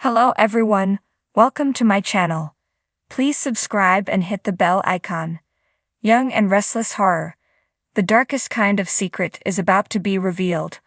Hello everyone, welcome to my channel. Please subscribe and hit the bell icon. Young and Restless horror. The darkest kind of secret is about to be revealed.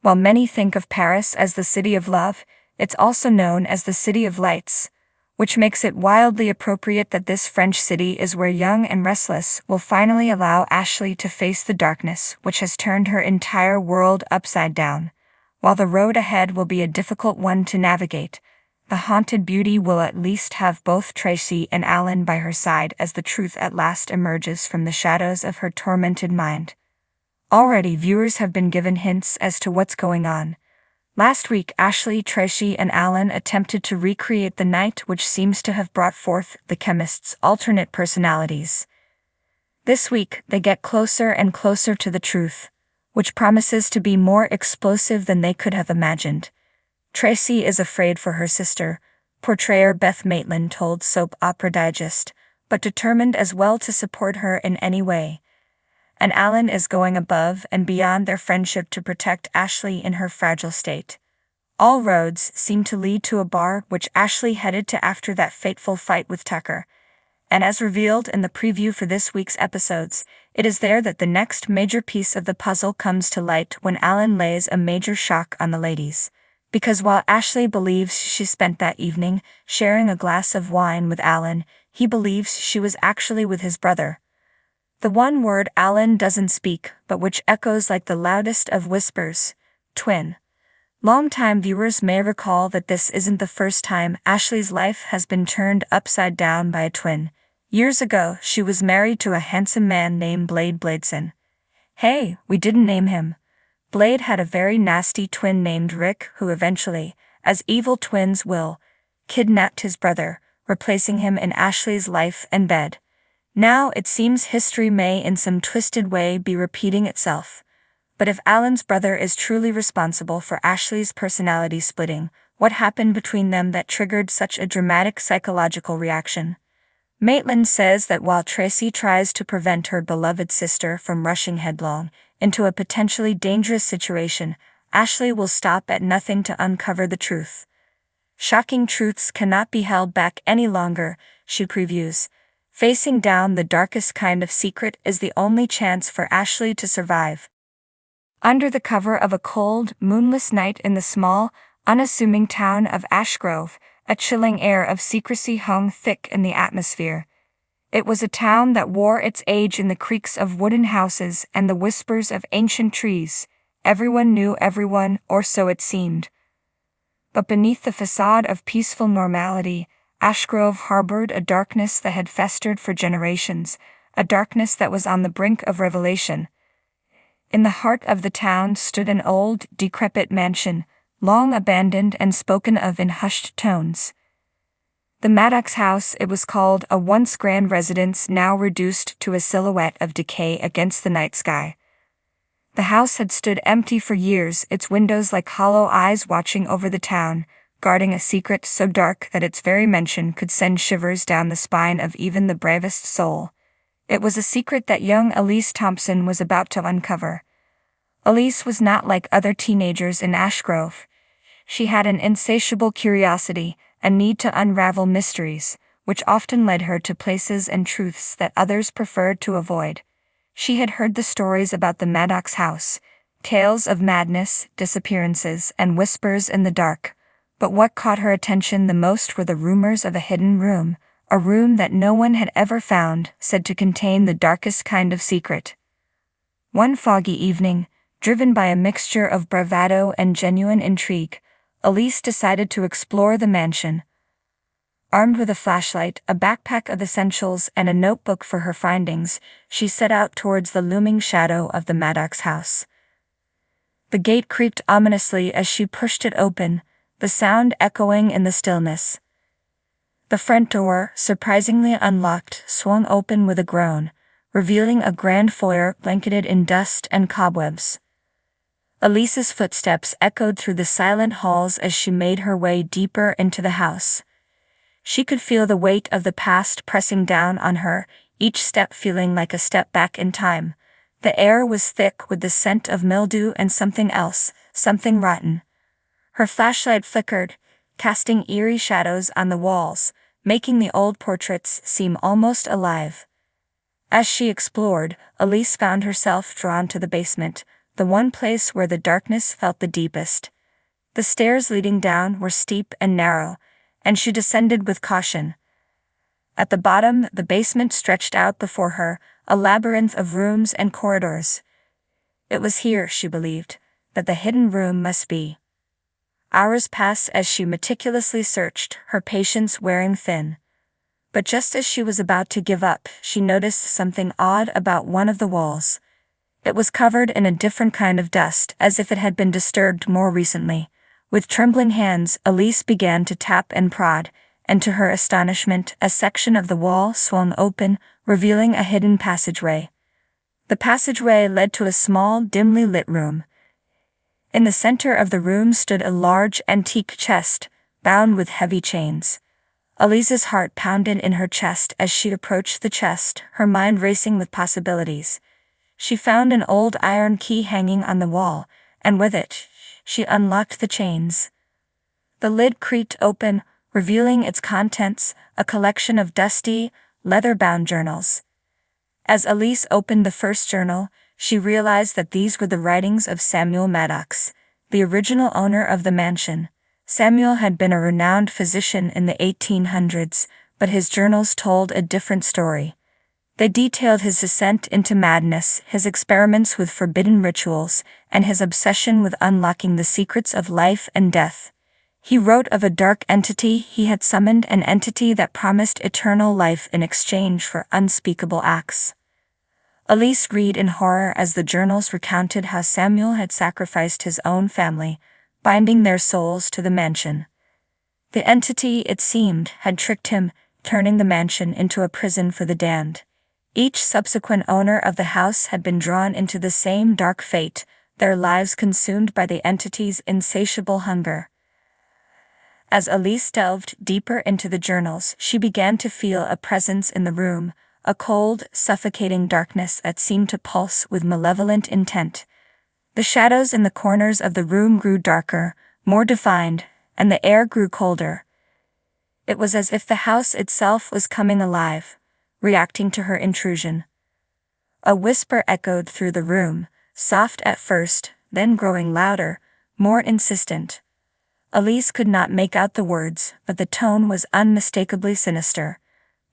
While many think of Paris as the city of love, it's also known as the city of lights, which makes it wildly appropriate that this French city is where Young and Restless will finally allow Ashley to face the darkness which has turned her entire world upside down. While the road ahead will be a difficult one to navigate, the haunted beauty will at least have both Tracy and Alan by her side as the truth at last emerges from the shadows of her tormented mind. Already viewers have been given hints as to what's going on. Last week Ashley, Tracy and Alan attempted to recreate the night which seems to have brought forth the chemist's alternate personalities. This week they get closer and closer to the truth, which promises to be more explosive than they could have imagined. Tracy is afraid for her sister, portrayer Beth Maitland told Soap Opera Digest, but determined as well to support her in any way. And Alan is going above and beyond their friendship to protect Ashley in her fragile state. All roads seem to lead to a bar which Ashley headed to after that fateful fight with Tucker. And as revealed in the preview for this week's episodes, it is there that the next major piece of the puzzle comes to light when Alan lays a major shock on the ladies. Because while Ashley believes she spent that evening sharing a glass of wine with Alan, he believes she was actually with his brother. The one word Alan doesn't speak, but which echoes like the loudest of whispers: twin. Longtime viewers may recall that this isn't the first time Ashley's life has been turned upside down by a twin. Years ago, she was married to a handsome man named Blade Bladeson. Hey, we didn't name him. Blade had a very nasty twin named Rick who eventually, as evil twins will, kidnapped his brother, replacing him in Ashley's life and bed. Now it seems history may in some twisted way be repeating itself. But if Alan's brother is truly responsible for Ashley's personality splitting, what happened between them that triggered such a dramatic psychological reaction? Maitland says that while Tracy tries to prevent her beloved sister from rushing headlong into a potentially dangerous situation, Ashley will stop at nothing to uncover the truth. Shocking truths cannot be held back any longer, she previews. Facing down the darkest kind of secret is the only chance for Ashley to survive. Under the cover of a cold, moonless night in the small, unassuming town of Ashgrove, a chilling air of secrecy hung thick in the atmosphere. It was a town that wore its age in the creaks of wooden houses and the whispers of ancient trees. Everyone knew everyone, or so it seemed. But beneath the facade of peaceful normality, Ashgrove harbored a darkness that had festered for generations, a darkness that was on the brink of revelation. In the heart of the town stood an old, decrepit mansion, long abandoned and spoken of in hushed tones. The Maddox house, it was called, a once grand residence now reduced to a silhouette of decay against the night sky. The house had stood empty for years, its windows like hollow eyes watching over the town, guarding a secret so dark that its very mention could send shivers down the spine of even the bravest soul. It was a secret that young Elise Thompson was about to uncover. Elise was not like other teenagers in Ashgrove. She had an insatiable curiosity, a need to unravel mysteries, which often led her to places and truths that others preferred to avoid. She had heard the stories about the Maddox house, tales of madness, disappearances, and whispers in the dark. But what caught her attention the most were the rumors of a hidden room, a room that no one had ever found, said to contain the darkest kind of secret. One foggy evening, driven by a mixture of bravado and genuine intrigue, Elise decided to explore the mansion. Armed with a flashlight, a backpack of essentials, and a notebook for her findings, she set out towards the looming shadow of the Maddox house. The gate creaked ominously as she pushed it open, the sound echoing in the stillness. The front door, surprisingly unlocked, swung open with a groan, revealing a grand foyer blanketed in dust and cobwebs. Elise's footsteps echoed through the silent halls as she made her way deeper into the house. She could feel the weight of the past pressing down on her, each step feeling like a step back in time. The air was thick with the scent of mildew and something else, something rotten. Her flashlight flickered, casting eerie shadows on the walls, making the old portraits seem almost alive. As she explored, Elise found herself drawn to the basement, the one place where the darkness felt the deepest. The stairs leading down were steep and narrow, and she descended with caution. At the bottom, the basement stretched out before her, a labyrinth of rooms and corridors. It was here, she believed, that the hidden room must be. Hours passed as she meticulously searched, her patience wearing thin. But just as she was about to give up, she noticed something odd about one of the walls. It was covered in a different kind of dust, as if it had been disturbed more recently. With trembling hands, Elise began to tap and prod, and to her astonishment, a section of the wall swung open, revealing a hidden passageway. The passageway led to a small, dimly lit room. In the center of the room stood a large, antique chest, bound with heavy chains. Elise's heart pounded in her chest as she approached the chest, her mind racing with possibilities. She found an old iron key hanging on the wall, and with it, she unlocked the chains. The lid creaked open, revealing its contents, a collection of dusty, leather-bound journals. As Elise opened the first journal, she realized that these were the writings of Samuel Maddox, the original owner of the mansion. Samuel had been a renowned physician in the 1800s, but his journals told a different story. They detailed his descent into madness, his experiments with forbidden rituals, and his obsession with unlocking the secrets of life and death. He wrote of a dark entity he had summoned, an entity that promised eternal life in exchange for unspeakable acts. Elise read in horror as the journals recounted how Samuel had sacrificed his own family, binding their souls to the mansion. The entity, it seemed, had tricked him, turning the mansion into a prison for the damned. Each subsequent owner of the house had been drawn into the same dark fate, their lives consumed by the entity's insatiable hunger. As Elise delved deeper into the journals, she began to feel a presence in the room, a cold, suffocating darkness that seemed to pulse with malevolent intent. The shadows in the corners of the room grew darker, more defined, and the air grew colder. It was as if the house itself was coming alive, reacting to her intrusion. A whisper echoed through the room, soft at first, then growing louder, more insistent. Elise could not make out the words, but the tone was unmistakably sinister.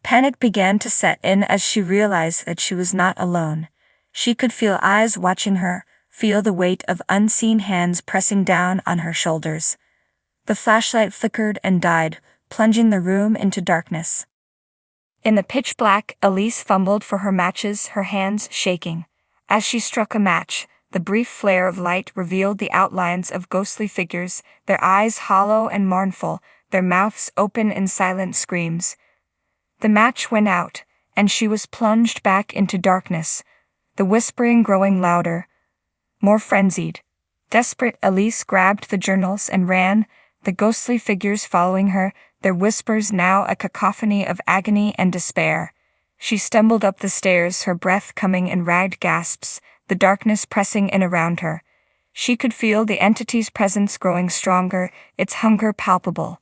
Panic began to set in as she realized that she was not alone. She could feel eyes watching her, feel the weight of unseen hands pressing down on her shoulders. The flashlight flickered and died, plunging the room into darkness. In the pitch black, Elise fumbled for her matches, her hands shaking. As she struck a match, the brief flare of light revealed the outlines of ghostly figures, their eyes hollow and mournful, their mouths open in silent screams. The match went out, and she was plunged back into darkness, the whispering growing louder, more frenzied. Desperate, Elise grabbed the journals and ran, the ghostly figures following her, their whispers now a cacophony of agony and despair. She stumbled up the stairs, her breath coming in ragged gasps, the darkness pressing in around her. She could feel the entity's presence growing stronger, its hunger palpable.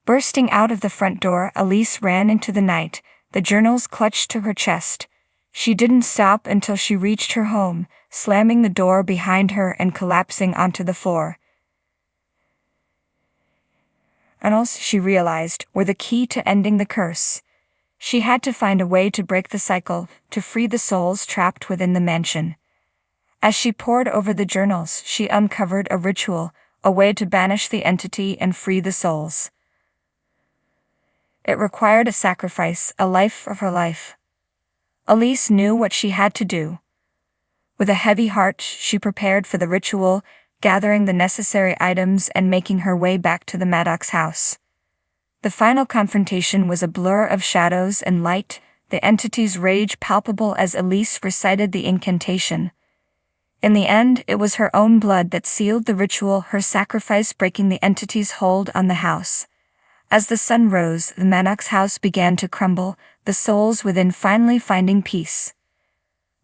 Bursting out of the front door, Elise ran into the night, the journals clutched to her chest. She didn't stop until she reached her home, slamming the door behind her and collapsing onto the floor. Journals, she realized, were the key to ending the curse. She had to find a way to break the cycle, to free the souls trapped within the mansion. As she pored over the journals, she uncovered a ritual, a way to banish the entity and free the souls. It required a sacrifice, a life of her life. Elise knew what she had to do. With a heavy heart, she prepared for the ritual, gathering the necessary items and making her way back to the Maddox house. The final confrontation was a blur of shadows and light, the entity's rage palpable as Elise recited the incantation. In the end, it was her own blood that sealed the ritual, her sacrifice breaking the entity's hold on the house. As the sun rose, the Maddox house began to crumble, the souls within finally finding peace.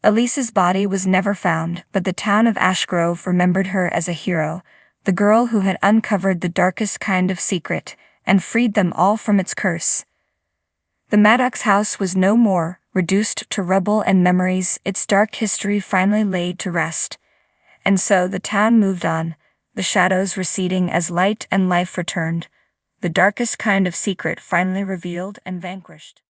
Elise's body was never found, but the town of Ashgrove remembered her as a hero, the girl who had uncovered the darkest kind of secret, and freed them all from its curse. The Maddox house was no more, reduced to rubble and memories, its dark history finally laid to rest. And so the town moved on, the shadows receding as light and life returned, the darkest kind of secret finally revealed and vanquished.